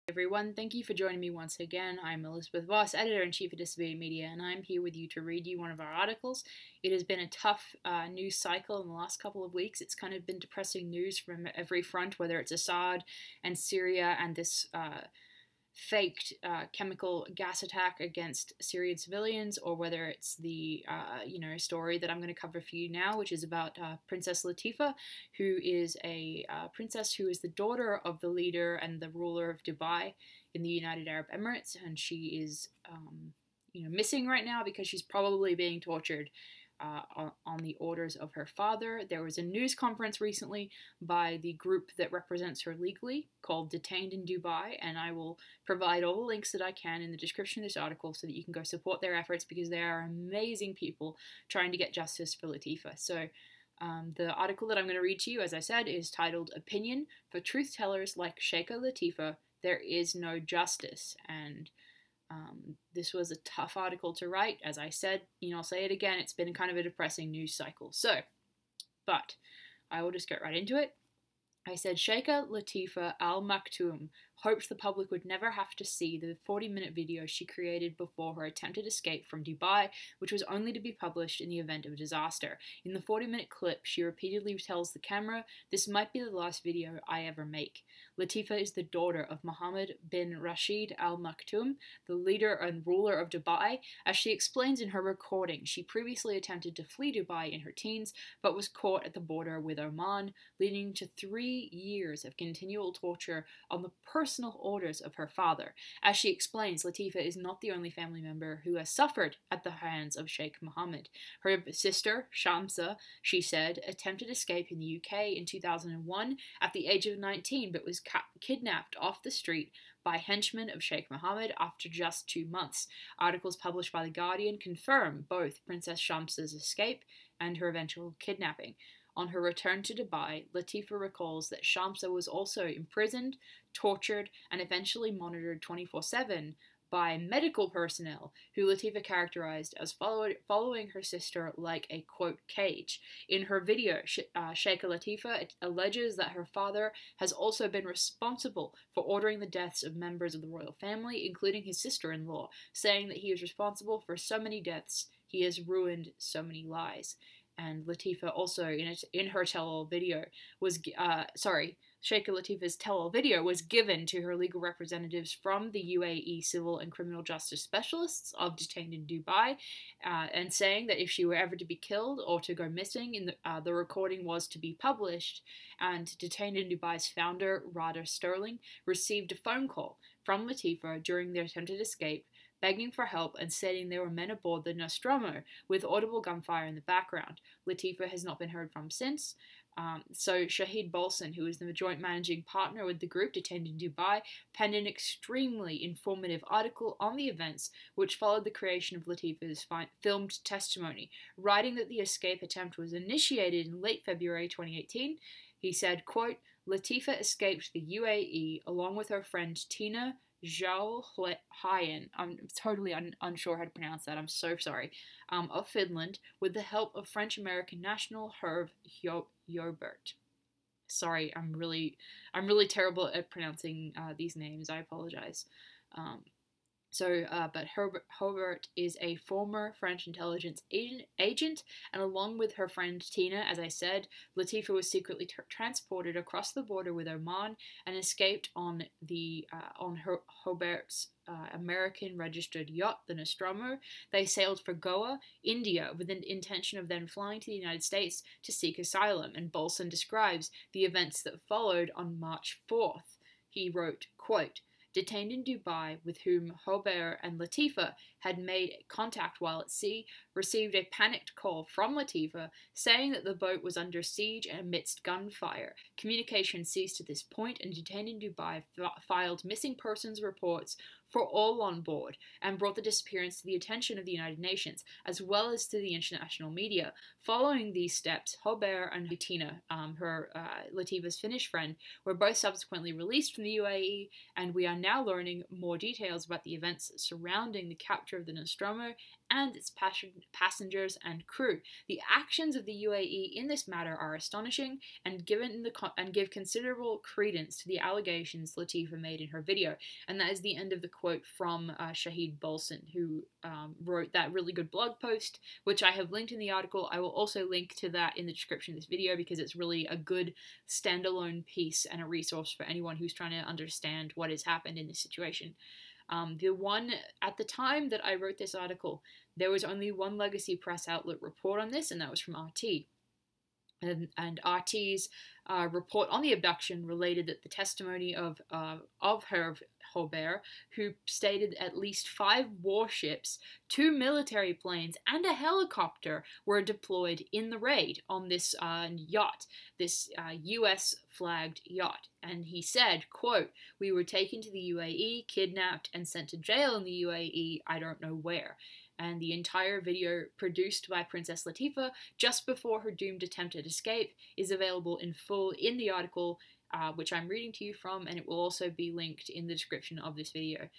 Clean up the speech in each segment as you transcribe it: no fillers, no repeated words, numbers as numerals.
Everyone, thank you for joining me once again. I'm Elizabeth Voss, Editor-in-Chief of Disability Media, and I'm here with you to read you one of our articles. It has been a tough news cycle in the last couple of weeks. It's kind of been depressing news from every front, whether it's Assad and Syria and this faked chemical gas attack against Syrian civilians, or whether it's the story that I'm going to cover for you now, which is about Princess Latifa, who is a princess who is the daughter of the leader and the ruler of Dubai in the United Arab Emirates, and she is missing right now because she's probably being tortured on the orders of her father. There was a news conference recently by the group that represents her legally called Detained in Dubai, and I will provide all the links that I can in the description of this article so that you can go support their efforts, because they are amazing people trying to get justice for Latifa. So the article that I'm going to read to you, as I said, is titled Opinion for Truth-Tellers Like Sheikha Latifa, There Is No Justice. And this was a tough article to write. As I said, I'll say it again, it's been kind of a depressing news cycle. But I will just get right into it. I said, Sheikha Latifa Al Maktoum hoped the public would never have to see the 40-minute video she created before her attempted escape from Dubai, which was only to be published in the event of a disaster. In the 40-minute clip, she repeatedly tells the camera, "This might be the last video I ever make." Latifa is the daughter of Mohammed bin Rashid Al Maktoum, the leader and ruler of Dubai. As she explains in her recording, she previously attempted to flee Dubai in her teens, but was caught at the border with Oman, leading to 3 years of continual torture on the personal orders of her father. As she explains, Latifa is not the only family member who has suffered at the hands of Sheikh Mohammed. Her sister, Shamsa, she said, attempted escape in the UK in 2001 at the age of 19, but was kidnapped off the street by henchmen of Sheikh Mohammed after just 2 months. Articles published by The Guardian confirm both Princess Shamsa's escape and her eventual kidnapping. On her return to Dubai, Latifa recalls that Shamsa was also imprisoned, tortured, and eventually monitored 24/7 by medical personnel, who Latifa characterized as following her sister like a, quote, cage. In her video, Sheikha Latifa alleges that her father has also been responsible for ordering the deaths of members of the royal family, including his sister-in-law, saying that he is responsible for so many deaths, he has ruined so many lives. And Latifa also, in her tell-all video, Sheikha Latifa's tell-all video was given to her legal representatives from the UAE Civil and Criminal Justice Specialists of Detained in Dubai, and saying that if she were ever to be killed or to go missing, the recording was to be published. And Detained in Dubai's founder, Rada Sterling, received a phone call from Latifa during their attempted escape, begging for help and stating there were men aboard the Nostromo with audible gunfire in the background. Latifa has not been heard from since. So Shahid Bolson, who is the joint managing partner with the group Detained in Dubai, penned an extremely informative article on the events which followed the creation of Latifa's filmed testimony, writing that the escape attempt was initiated in late February 2018. He said, quote, Latifa escaped the UAE along with her friend Tina Hyen, I'm totally unsure how to pronounce that, I'm so sorry, of Finland, with the help of French-American national Hervé Joubert. Sorry, I'm really terrible at pronouncing these names, I apologize. But Joubert is a former French intelligence agent, and along with her friend Tina, as I said, Latifa was secretly transported across the border with Oman and escaped on Joubert's American-registered yacht, the Nostromo. They sailed for Goa, India, with an intention of then flying to the United States to seek asylum, and Bolson describes the events that followed on March 4th. He wrote, quote, Detained in Dubai, with whom Joubert and Latifa had made contact while at sea, received a panicked call from Latifa saying that the boat was under siege and amidst gunfire. Communication ceased at this point, and Detained in Dubai filed missing persons reports for all on board and brought the disappearance to the attention of the United Nations, as well as to the international media. Following these steps, Joubert and Tina, Latifa's Finnish friend, were both subsequently released from the UAE, and we are now learning more details about the events surrounding the capture of the Nostromo and its passengers and crew. The actions of the UAE in this matter are astonishing and give considerable credence to the allegations Latifa made in her video. And that is the end of the quote from Shahid Bolson, who wrote that really good blog post, which I have linked in the article. I will also link to that in the description of this video because it's really a good standalone piece and a resource for anyone who's trying to understand what has happened in this situation. At the time that I wrote this article, there was only one legacy press outlet report on this, and that was from RT. And RT's report on the abduction related that the testimony of Hervé Hobert, who stated at least 5 warships, 2 military planes, and a helicopter were deployed in the raid on this yacht, this US-flagged yacht. And he said, quote, "We were taken to the UAE, kidnapped, and sent to jail in the UAE, I don't know where." And the entire video, produced by Princess Latifa just before her doomed attempted escape, is available in full in the article, which I'm reading to you from, and it will also be linked in the description of this video.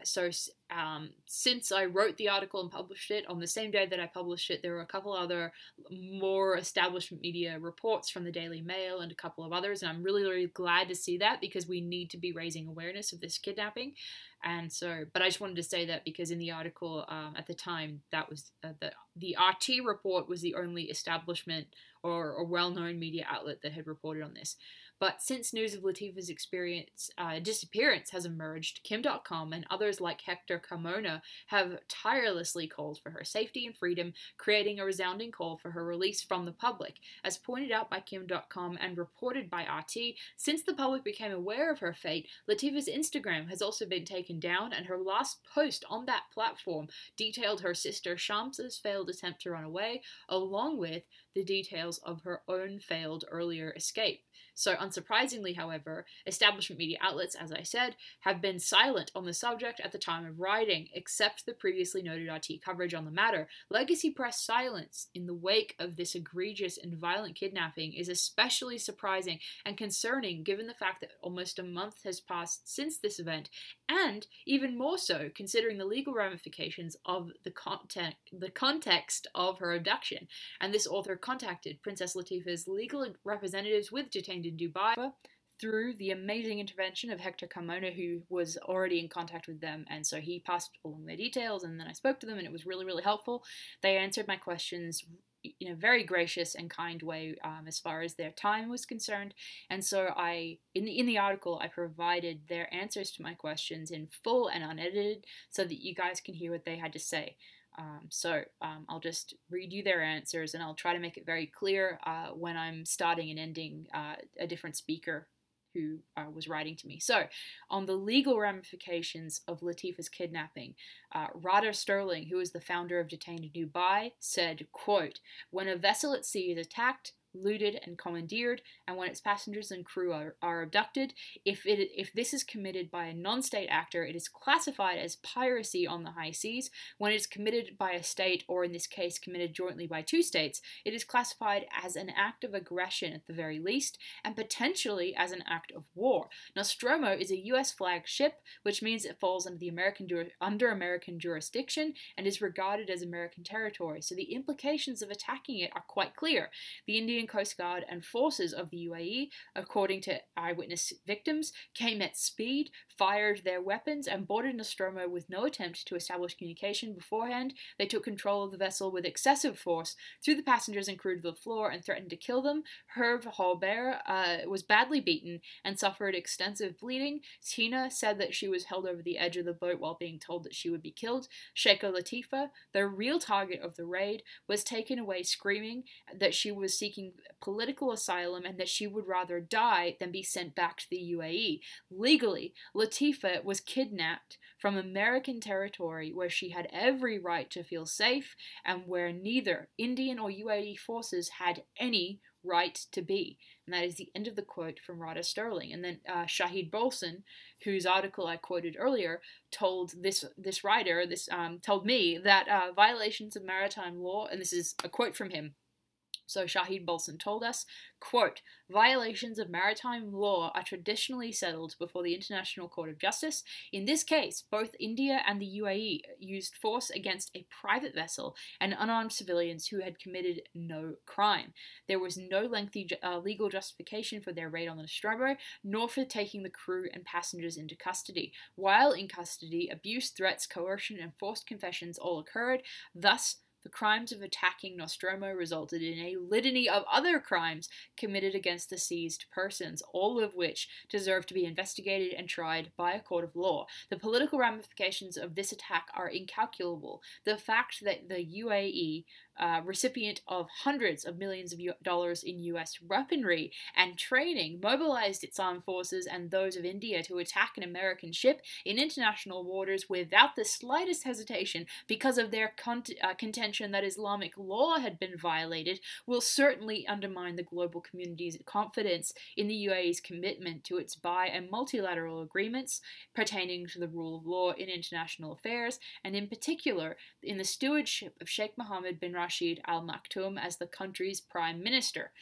Since I wrote the article and published it, on the same day that I published it, there were a couple other more establishment media reports from the Daily Mail and a couple of others, and I'm really, really glad to see that because we need to be raising awareness of this kidnapping. And so, but I just wanted to say that because in the article at the time, that was the RT report was the only establishment or a well-known media outlet that had reported on this. But since news of Latifa's disappearance has emerged, Kim.com and others like Hector Carmona have tirelessly called for her safety and freedom, creating a resounding call for her release from the public. As pointed out by Kim.com and reported by RT, since the public became aware of her fate, Latifa's Instagram has also been taken down, and her last post on that platform detailed her sister Shamsa's failed attempt to run away, along with the details of her own failed earlier escape. So unsurprisingly, however, establishment media outlets, as I said, have been silent on the subject at the time of writing, except the previously noted RT coverage on the matter. Legacy press silence in the wake of this egregious and violent kidnapping is especially surprising and concerning given the fact that almost a month has passed since this event, and even more so considering the legal ramifications of the context of her abduction. And this author contacted Princess Latifa's legal representatives with detained in Dubai through the amazing intervention of Hector Carmona, who was already in contact with them, and so he passed along their details, and then I spoke to them, and it was really, really helpful. They answered my questions in a very gracious and kind way as far as their time was concerned, and so in the article I provided their answers to my questions in full and unedited so that you guys can hear what they had to say. I'll just read you their answers, and I'll try to make it very clear when I'm starting and ending a different speaker who was writing to me. So, on the legal ramifications of Latifa's kidnapping, Rada Sterling, who is the founder of Detained in Dubai, said, quote, "When a vessel at sea is attacked, looted and commandeered, and when its passengers and crew are abducted, if this is committed by a non-state actor, it is classified as piracy on the high seas. When it is committed by a state, or in this case committed jointly by 2 states, it is classified as an act of aggression at the very least, and potentially as an act of war. Nostromo is a US flagged ship, which means it falls under American jurisdiction and is regarded as American territory, so the implications of attacking it are quite clear. The Indian Coast Guard and forces of the UAE, according to eyewitness victims, came at speed, fired their weapons, and boarded Nostromo with no attempt to establish communication beforehand. They took control of the vessel with excessive force, threw the passengers and crew to the floor, and threatened to kill them. Hervé Hobert was badly beaten and suffered extensive bleeding. Tina said that she was held over the edge of the boat while being told that she would be killed. Sheikha Latifa, the real target of the raid, was taken away screaming that she was seeking political asylum and that she would rather die than be sent back to the UAE. Legally, Latifa was kidnapped from American territory where she had every right to feel safe and where neither Indian or UAE forces had any right to be. And that is the end of the quote from Rada Sterling. And then Shahid Bolson, whose article I quoted earlier, told this writer, told me that violations of maritime law, and this is a quote from him, So Shahid Bolson told us, quote, violations of maritime law are traditionally settled before the International Court of Justice. In this case, both India and the UAE used force against a private vessel and unarmed civilians who had committed no crime. There was no lengthy legal justification for their raid on the Nostromo, nor for taking the crew and passengers into custody. While in custody, abuse, threats, coercion, and forced confessions all occurred. Thus, the crimes of attacking Nostromo resulted in a litany of other crimes committed against the seized persons, all of which deserve to be investigated and tried by a court of law. The political ramifications of this attack are incalculable. The fact that the UAE, recipient of hundreds of millions of dollars in US weaponry and training, mobilized its armed forces and those of India to attack an American ship in international waters without the slightest hesitation because of their contention that Islamic law had been violated, will certainly undermine the global community's confidence in the UAE's commitment to its bi- and multilateral agreements pertaining to the rule of law in international affairs, and in particular in the stewardship of Sheikh Mohammed bin Rashid Al Maktoum as the country's prime minister.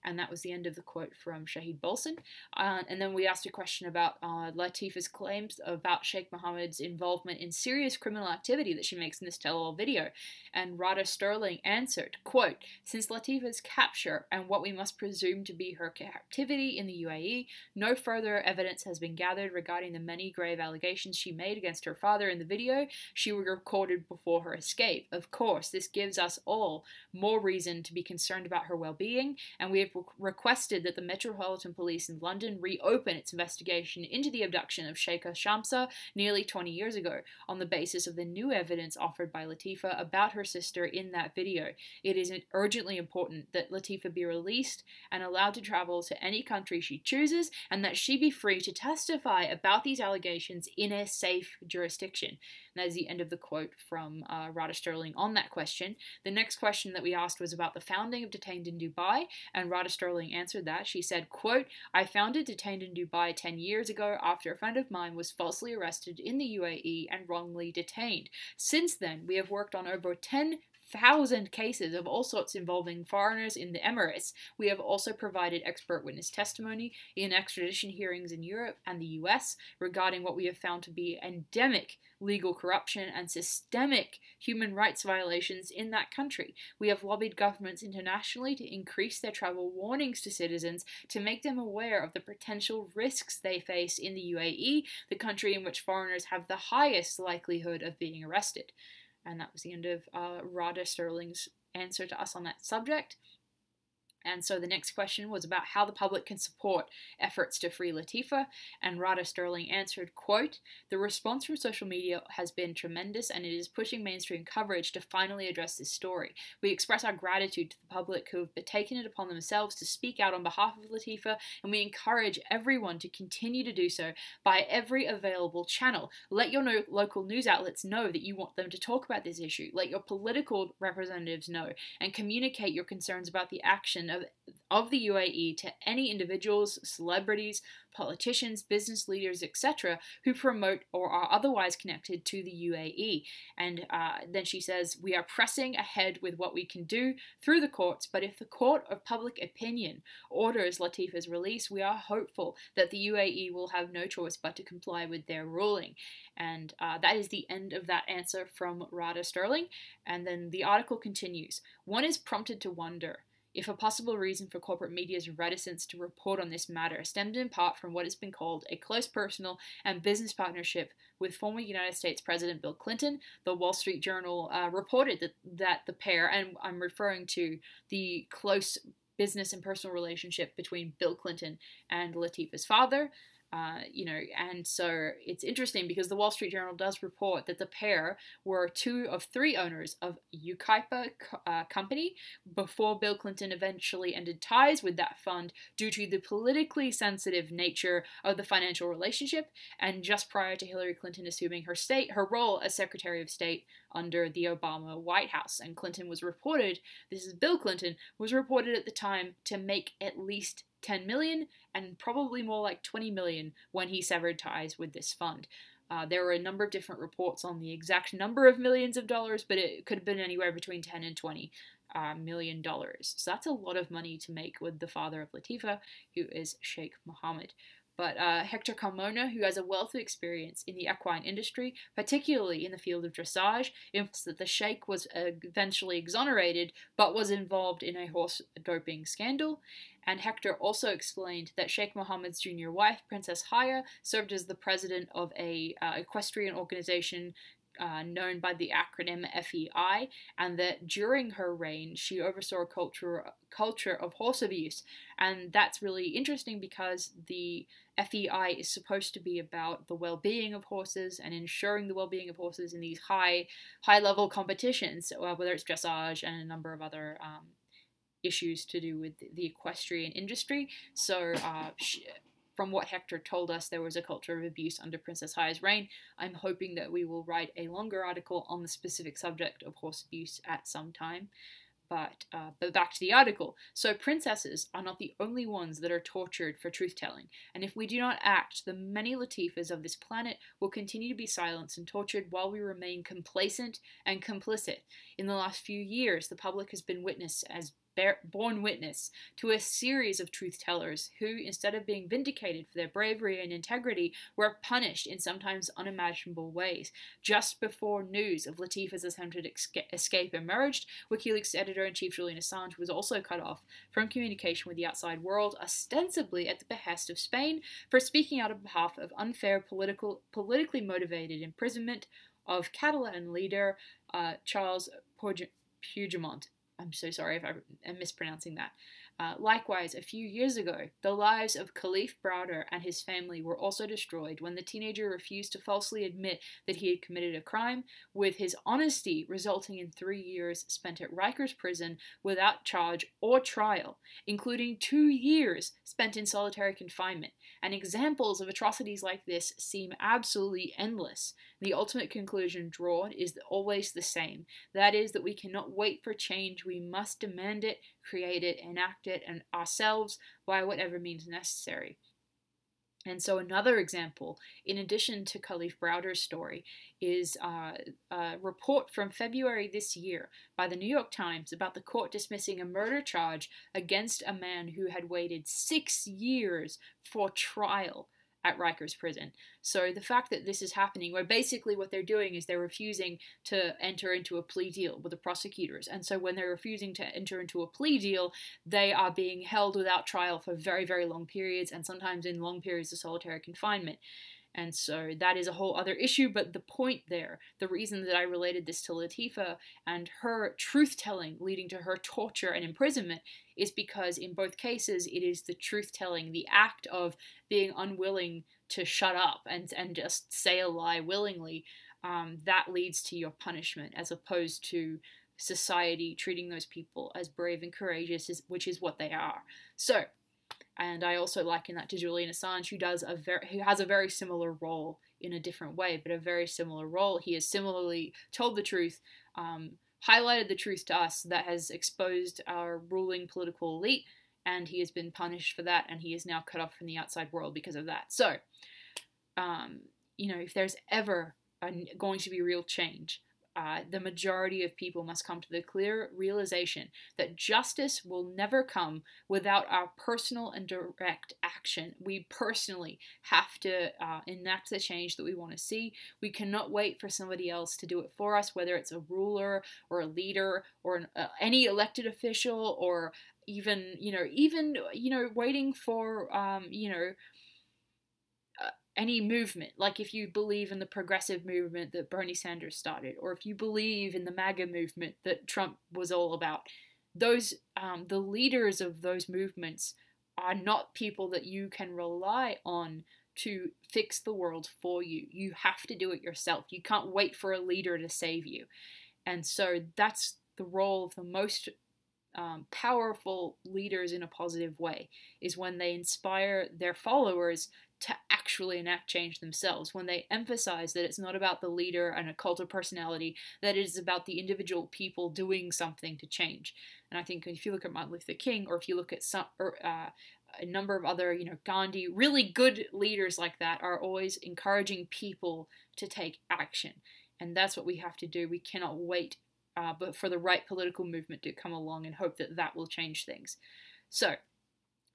And that was the end of the quote from Shahid Bolson. And then we asked a question about Latifa's claims about Sheikh Mohammed's involvement in serious criminal activity that she makes in this tell-all video. And Rada Sterling answered, quote, since Latifa's capture and what we must presume to be her captivity in the UAE, no further evidence has been gathered regarding the many grave allegations she made against her father in the video she recorded before her escape. Of course, this gives us all more reason to be concerned about her well-being, and we have requested that the Metropolitan Police in London reopen its investigation into the abduction of Sheikha Shamsa nearly 20 years ago on the basis of the new evidence offered by Latifa about her sister in that video. It is urgently important that Latifa be released and allowed to travel to any country she chooses, and that she be free to testify about these allegations in a safe jurisdiction. And that is the end of the quote from Rada Sterling on that question. The next question that we asked was about the founding of Detained in Dubai, and Rada Sterling answered that. She said, quote, I founded Detained in Dubai 10 years ago after a friend of mine was falsely arrested in the UAE and wrongly detained. Since then, we have worked on over 10,000 cases of all sorts involving foreigners in the Emirates. We have also provided expert witness testimony in extradition hearings in Europe and the US regarding what we have found to be endemic legal corruption and systemic human rights violations in that country. We have lobbied governments internationally to increase their travel warnings to citizens to make them aware of the potential risks they face in the UAE, the country in which foreigners have the highest likelihood of being arrested. And that was the end of Rada Sterling's answer to us on that subject. And so the next question was about how the public can support efforts to free Latifa, and Rada Sterling answered, quote, the response from social media has been tremendous and it is pushing mainstream coverage to finally address this story. We express our gratitude to the public who have taken it upon themselves to speak out on behalf of Latifa, and we encourage everyone to continue to do so by every available channel. Let your local news outlets know that you want them to talk about this issue. Let your political representatives know, and communicate your concerns about the action of the UAE to any individuals, celebrities, politicians, business leaders, etc., who promote or are otherwise connected to the UAE. And then she says, we are pressing ahead with what we can do through the courts, but if the court of public opinion orders Latifa's release, we are hopeful that the UAE will have no choice but to comply with their ruling. And that is the end of that answer from Rada Sterling. And then the article continues. One is prompted to wonder if a possible reason for corporate media's reticence to report on this matter stemmed in part from what has been called a close personal and business partnership with former United States President Bill Clinton. The Wall Street Journal reported that the pair, and I'm referring to the close business and personal relationship between Bill Clinton and Latifa's father, and so it's interesting because the Wall Street Journal does report that the pair were two of three owners of Ukaipa Company before Bill Clinton eventually ended ties with that fund due to the politically sensitive nature of the financial relationship, and just prior to Hillary Clinton assuming her role as Secretary of State under the Obama White House. And Clinton was reported, this is Bill Clinton, was reported at the time to make at least 10 million and probably more like 20 million when he severed ties with this fund. There were a number of different reports on the exact number of millions of dollars, but it could have been anywhere between 10 and 20 million dollars. So that's a lot of money to make with the father of Latifa, who is Sheikh Mohammed. But Hector Carmona, who has a wealth of experience in the equine industry, particularly in the field of dressage, emphasized that the sheikh was eventually exonerated, but was involved in a horse doping scandal. And Hector also explained that Sheikh Mohammed's junior wife, Princess Haya, served as the president of a equestrian organization known by the acronym FEI, and that during her reign she oversaw a culture of horse abuse. And that's really interesting because the FEI is supposed to be about the well-being of horses and ensuring the well-being of horses in these high-level competitions, whether it's dressage and a number of other issues to do with the equestrian industry. So from what Hector told us, there was a culture of abuse under Princess Haya's reign. I'm hoping that we will write a longer article on the specific subject of horse abuse at some time. But back to the article. So princesses are not the only ones that are tortured for truth-telling, and if we do not act, the many Latifas of this planet will continue to be silenced and tortured while we remain complacent and complicit. In the last few years, the public has been borne witness to a series of truth-tellers who, instead of being vindicated for their bravery and integrity, were punished in sometimes unimaginable ways. Just before news of Latifa's attempted escape emerged, WikiLeaks editor-in-chief Julian Assange was also cut off from communication with the outside world, ostensibly at the behest of Spain, for speaking out on behalf of unfair politically motivated imprisonment of Catalan leader Charles Puigdemont. I'm so sorry if I'm mispronouncing that. Likewise, a few years ago, the lives of Khalif Browder and his family were also destroyed when the teenager refused to falsely admit that he had committed a crime, with his honesty resulting in 3 years spent at Rikers prison without charge or trial, including 2 years spent in solitary confinement. And examples of atrocities like this seem absolutely endless. The ultimate conclusion drawn is always the same. That is that we cannot wait for change. We must demand it, create it, enact it, and ourselves by whatever means necessary. And so another example, in addition to Khalif Browder's story, is a report from February this year by the New York Times about the court dismissing a murder charge against a man who had waited 6 years for trial at Rikers prison. So the fact that this is happening, where basically what they're doing is they're refusing to enter into a plea deal with the prosecutors, and so when they're refusing to enter into a plea deal, they are being held without trial for very, very long periods, and sometimes in long periods of solitary confinement. And so that is a whole other issue, but the point there, the reason that I related this to Latifa and her truth-telling leading to her torture and imprisonment is because in both cases it is the truth-telling, the act of being unwilling to shut up and just say a lie willingly, that leads to your punishment, as opposed to society treating those people as brave and courageous, which is what they are. So, and I also liken that to Julian Assange, who has a very similar role in a different way, but a very similar role. He has similarly told the truth, highlighted the truth to us that has exposed our ruling political elite, and he has been punished for that, and he is now cut off from the outside world because of that. So, if there's ever going to be real change, the majority of people must come to the clear realization that justice will never come without our personal and direct action. We personally have to enact the change that we want to see. We cannot wait for somebody else to do it for us, whether it's a ruler or a leader or any elected official, or even waiting for any movement. Like if you believe in the progressive movement that Bernie Sanders started, or if you believe in the MAGA movement that Trump was all about, those the leaders of those movements are not people that you can rely on to fix the world for you. You have to do it yourself. You can't wait for a leader to save you. And so that's the role of the most powerful leaders in a positive way, is when they inspire their followers to actually enact change themselves, when they emphasize that it's not about the leader and a cult of personality, that it is about the individual people doing something to change. And I think if you look at Martin Luther King, or if you look at a number of other, Gandhi, really good leaders like that are always encouraging people to take action. And that's what we have to do. We cannot wait but for the right political movement to come along and hope that that will change things. So,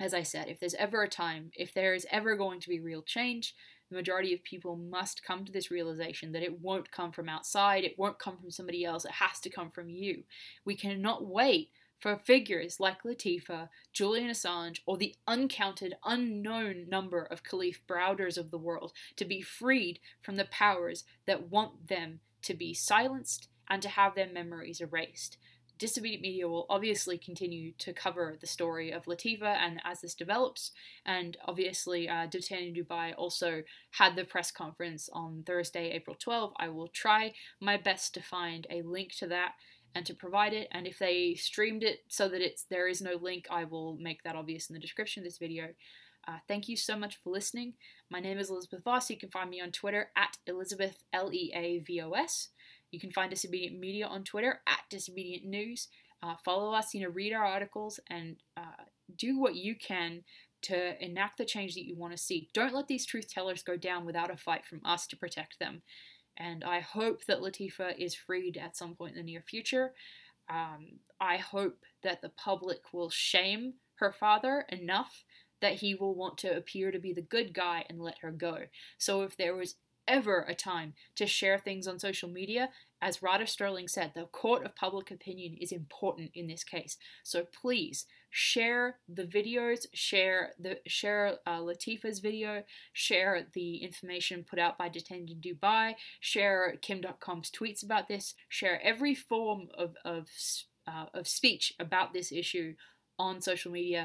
as I said, if there's ever a time, if there is ever going to be real change, the majority of people must come to this realization that it won't come from outside, it won't come from somebody else, it has to come from you. We cannot wait for figures like Latifa, Julian Assange, or the uncounted, unknown number of Khalif Browders of the world to be freed from the powers that want them to be silenced and to have their memories erased. Disobedient Media will obviously continue to cover the story of Latifa and as this develops, and obviously Detained in Dubai also had the press conference on Thursday, April 12. I will try my best to find a link to that and to provide it, and if they streamed it so that there is no link, I will make that obvious in the description of this video. Thank you so much for listening. My name is Elizabeth Voss. You can find me on Twitter at Elizabeth, Leavos. You can find Disobedient Media on Twitter at Disobedient News. Follow us, read our articles, and do what you can to enact the change that you want to see. Don't let these truth tellers go down without a fight from us to protect them. And I hope that Latifa is freed at some point in the near future. I hope that the public will shame her father enough that he will want to appear to be the good guy and let her go. So if there was ever a time to share things on social media, as Rada Sterling said, the court of public opinion is important in this case. So please share the videos, share Latifa's video, share the information put out by Detained in Dubai, share Kim.com's tweets about this, share every form of speech about this issue on social media,